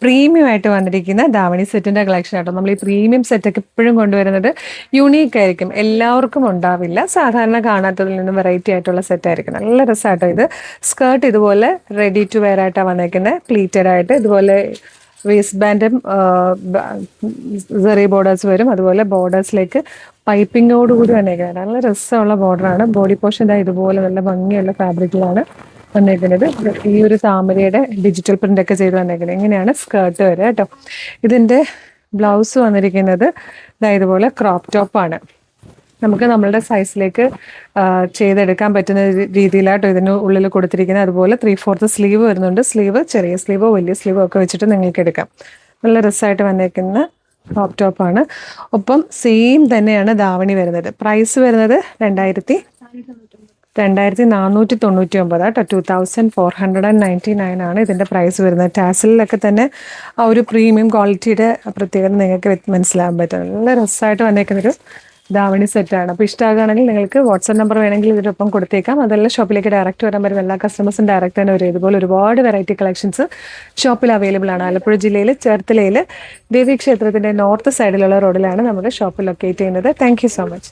Premium ആയിട്ട് വന്നിരിക്കുന്ന ധാവണി സെറ്റിന്റെ കളക്ഷൻ ആട്ടോ. നമ്മൾ ഈ പ്രീമിയം സെറ്റൊക്കെ എപ്പോഴും കൊണ്ടുവരുന്നത് യുണീക്ക് ആയിരിക്കും, എല്ലാവർക്കും ഉണ്ടാവില്ല. സാധാരണ കാണാത്തതിൽ നിന്നും വെറൈറ്റി ആയിട്ടുള്ള സെറ്റ് ആയിരിക്കും. നല്ല രസമായിട്ടോ ഇത്. സ്കേർട്ട് ഇതുപോലെ റെഡി ടു വെയർ ആയിട്ടാണ് വന്നേക്കുന്നത്, പ്ലീറ്റഡ് ആയിട്ട്. ഇതുപോലെ വേസ്റ്റ് ബാൻഡും സെറി ബോർഡേഴ്സ് വരും. അതുപോലെ ബോർഡേഴ്സിലേക്ക് പൈപ്പിങ്ങോട് കൂടി വന്നേക്കുന്നത് നല്ല രസമുള്ള ബോർഡറാണ്. ബോഡി പോർഷൻ ഇതുപോലെ നല്ല ഭംഗിയുള്ള ഫാബ്രിക്കിലാണ് വന്നേക്കുന്നത്. ഈ ഒരു താമരയുടെ ഡിജിറ്റൽ പ്രിന്റ് ഒക്കെ ചെയ്ത് വന്നേക്കുന്നത്. ഇങ്ങനെയാണ് സ്കേർട്ട് വരെ കേട്ടോ. ഇതിന്റെ ബ്ലൗസ് വന്നിരിക്കുന്നത് ഇതുപോലെ ക്രോപ്പ് ടോപ്പാണ്. നമുക്ക് നമ്മളുടെ സൈസിലേക്ക് ചെയ്തെടുക്കാൻ പറ്റുന്ന രീതിയിലാട്ടോ ഇതിന് ഉള്ളിൽ കൊടുത്തിരിക്കുന്നത്. അതുപോലെ 3/4 സ്ലീവ് വരുന്നുണ്ട്. സ്ലീവ് ചെറിയ സ്ലീവോ വലിയ സ്ലീവോ ഒക്കെ വെച്ചിട്ട് നിങ്ങൾക്ക് എടുക്കാം. നല്ല രസമായിട്ട് വന്നേക്കുന്ന ക്രോപ്പ് ടോപ്പാണ്. ഒപ്പം സെയിം തന്നെയാണ് ധാവണി വരുന്നത്. പ്രൈസ് വരുന്നത് 2499 കേട്ടോ. 2499 ആണ് ഇതിൻ്റെ പ്രൈസ് വരുന്നത്. ടാസിലൊക്കെ തന്നെ ആ ഒരു പ്രീമിയം ക്വാളിറ്റിയുടെ പ്രത്യേകത നിങ്ങൾക്ക് മനസ്സിലാകാൻ പറ്റും. നല്ല രസമായിട്ട് വന്നേക്കുന്നൊരു ധാവണി സെറ്റാണ്. അപ്പോൾ ഇഷ്ടമാകുകയാണെങ്കിൽ നിങ്ങൾക്ക് വാട്സാപ്പ് നമ്പർ വേണമെങ്കിൽ ഇതിനൊപ്പം കൊടുത്തേക്കാം. അതെല്ലാം ഷോപ്പിലേക്ക് ഡയറക്റ്റ് വരാൻ പറ്റും. എല്ലാ കസ്റ്റമേഴ്സും ഡയറക്റ്റ് തന്നെ വരും. ഇതുപോലെ ഒരുപാട് വെറൈറ്റി കളക്ഷൻസ് ഷോപ്പിൽ അവൈലബിൾ ആണ്. ആലപ്പുഴ ജില്ലയിൽ ചേർത്തലയിൽ ദേവീ ക്ഷേത്രത്തിൻ്റെ നോർത്ത് സൈഡിലുള്ള റോഡിലാണ് നമ്മുടെ ഷോപ്പ് ലൊക്കേറ്റ് ചെയ്യുന്നത്. Thank you so much.